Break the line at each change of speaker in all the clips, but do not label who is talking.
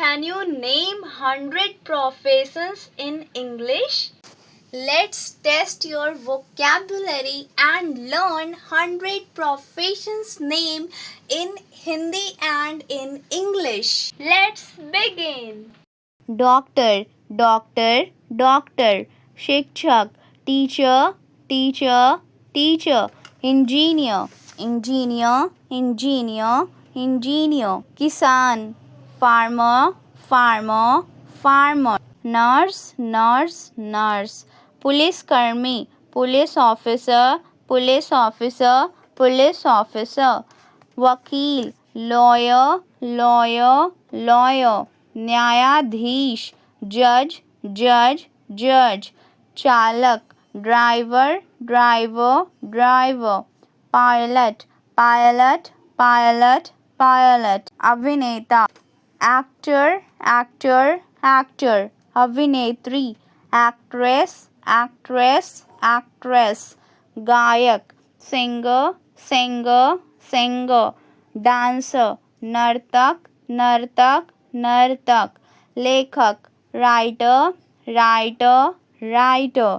Can you name 100 professions in English? Let's test your vocabulary and learn 100 professions name in Hindi and in English. Let's begin.
Doctor, doctor, doctor. Shikshak, teacher, teacher, teacher. Engineer, engineer, engineer, engineer. Kisan, farmer, farmer, farmer. Nurse, nurse, nurse. Police karmi, police officer, police officer, police officer. वकील, lawyer, lawyer, lawyer. न्यायाधीश, judge, judge, judge. चालक, driver, driver, driver. pilot, pilot, pilot, pilot. अभिनेता, actor, actor, actor. अभिनेत्री, actress, actress, actress. गायक, singer, singer, singer. dancer, नर्तक, नर्तक, नर्तक. लेखक, writer, writer, writer.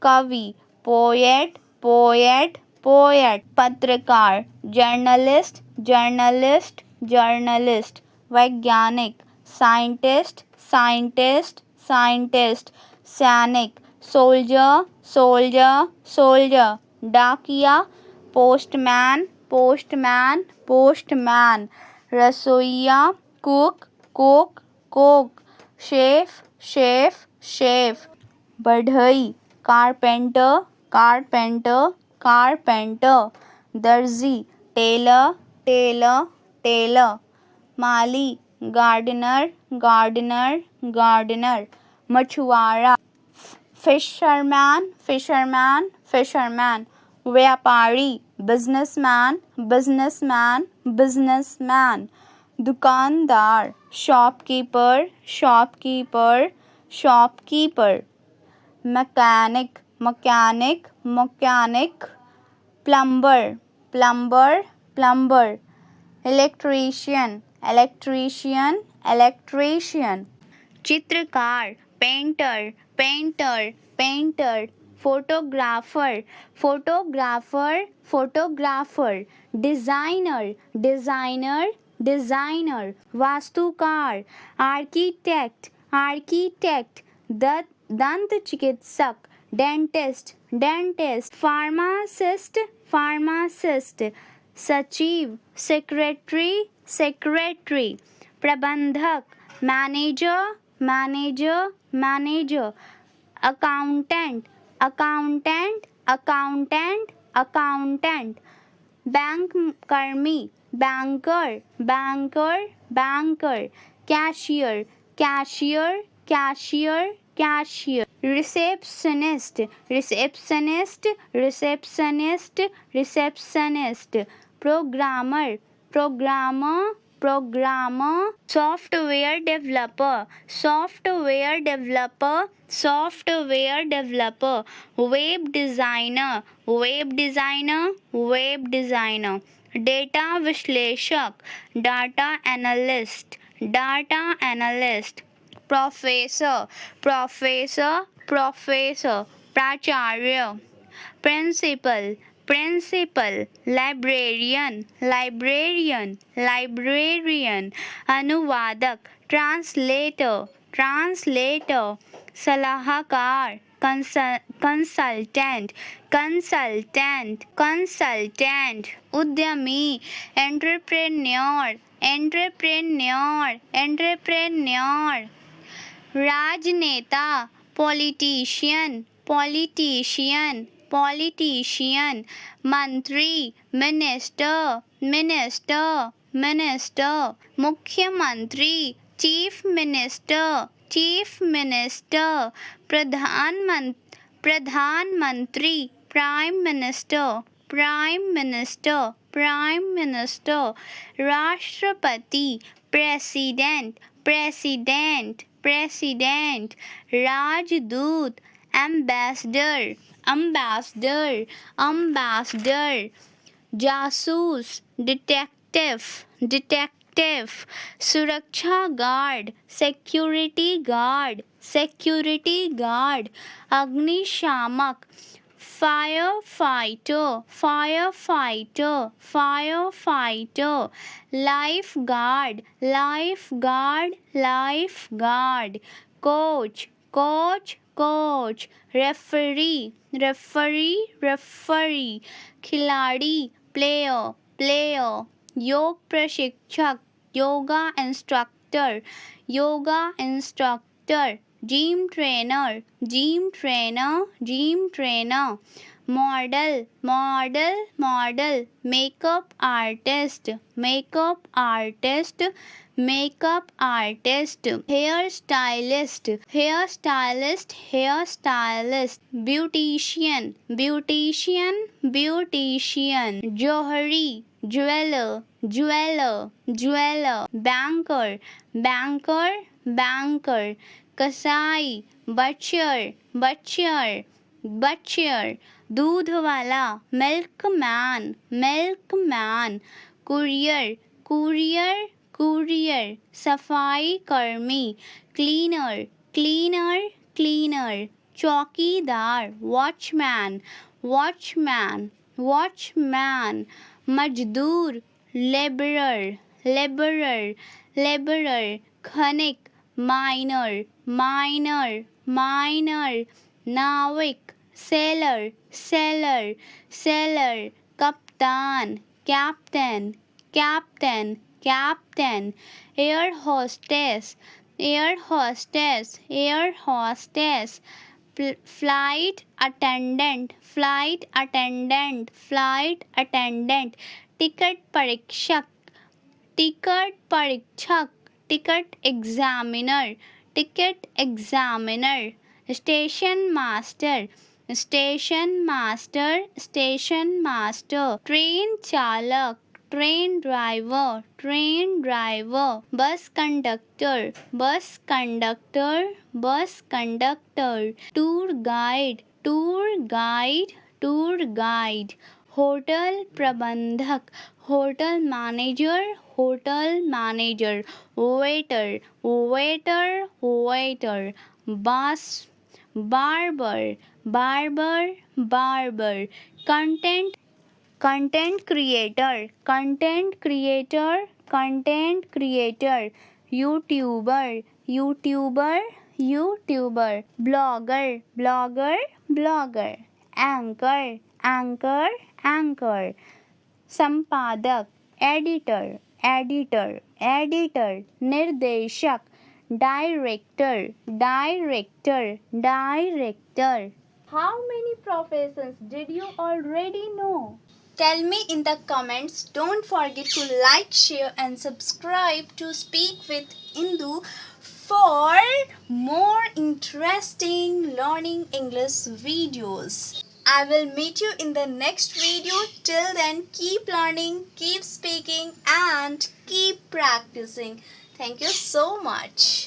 कवि, poet, poet, poet. पत्रकार, journalist, journalist, journalist. वैज्ञानिक, scientist, scientist, scientist. सैनिक, soldier, soldier, soldier. डाकिया, postman, postman, postman. रसोइया, cook, cook, cook. Chef, chef, chef. बढ़ई, carpenter, carpenter, carpenter. दर्जी, tailor, tailor, tailor. माली, gardener, gardener, gardener. मछुआरा, fisherman, fisherman, fisherman. व्यापारी, businessman, businessman, businessman. दुकानदार, shopkeeper, shopkeeper, shopkeeper. mechanic, mechanic, mechanic. plumber, plumber, plumber. electrician, electrician, electrician. चित्रकार, painter, painter, painter. photographer, photographer, photographer. designer, designer, designer. वास्तुकार, architect, architect. दंत चिकित्सक, dentist, dentist. pharmacist, pharmacist. सचिव, secretary, secretary. प्रबंधक, manager, manager, manager. accountant, accountant, accountant, accountant. Bank कर्मी, banker, banker, banker. cashier, cashier, cashier, cashier. receptionist, receptionist, receptionist, receptionist. programmer, programmer, programmer. software developer, software developer, software developer. web designer, web designer, web designer. data विश्लेषक, data analyst, data analyst. professor, professor, professor. प्राचार्य, principal, principal. librarian, librarian, librarian. अनुवादक, translator, translator. सलाहकार, consultant, consultant, consultant. उद्यमी, entrepreneur, entrepreneur, entrepreneur. राजनेता, politician, politician, politician. मंत्री, minister, minister, minister. मुख्यमंत्री, chief minister, chief minister. प्रधानमंत्री, prime minister, prime minister, prime minister. राष्ट्रपति, president, president, president. राजदूत, ambassador, ambassador, ambassador. जासूस, detective, detective. captive, सुरक्षा guard, security guard, security guard, अग्निशामक, firefighter, firefighter, firefighter, lifeguard, lifeguard, lifeguard, coach, coach, coach, referee, referee, referee, खिलाड़ी, player, player, योग प्रशिक्षक, yoga instructor, yoga instructor, gym trainer, gym trainer, gym trainer, model, model, model, makeup artist, makeup artist, makeup artist, hair stylist, hair stylist, hair stylist, beautician, beautician, beautician, johari, jeweler, jeweler, jeweler, banker, banker, banker, कसाई, butcher, butcher, butcher, दूध वाला, milkman, milkman, courier, courier, courier, सफाई कर्मी, cleaner, cleaner, cleaner, चौकीदार, watchman, watchman, watchman, मजदूर, laborer, laborer, laborer, खनिक, miner, miner, miner, नाविक, sailor, sailor, sailor, कप्तान, captain, captain, captain, air hostess, air hostess, air hostess, flight attendant, flight attendant, flight attendant, ticket परीक्षक, ticket परीक्षक, ticket examiner, ticket examiner, station master, station master, station master, train चालक, train driver, train driver, bus conductor, bus conductor, bus conductor, tour guide, tour guide, tour guide, hotel प्रबंधक, hotel manager, hotel manager, waiter, waiter, waiter, बास, barber, barber, barber, content, content creator, content creator, content creator, YouTuber, YouTuber, YouTuber, blogger, blogger, blogger, anchor, anchor, anchor, संपादक, editor, editor, editor, निर्देशक, director, director, director.
How many professions did you already know? Tell me in the comments. Don't forget to like, share and subscribe to Speak with Indu for more interesting learning English videos. I will meet you in the next video. Till then, keep learning, keep speaking and keep practicing. Thank you so much.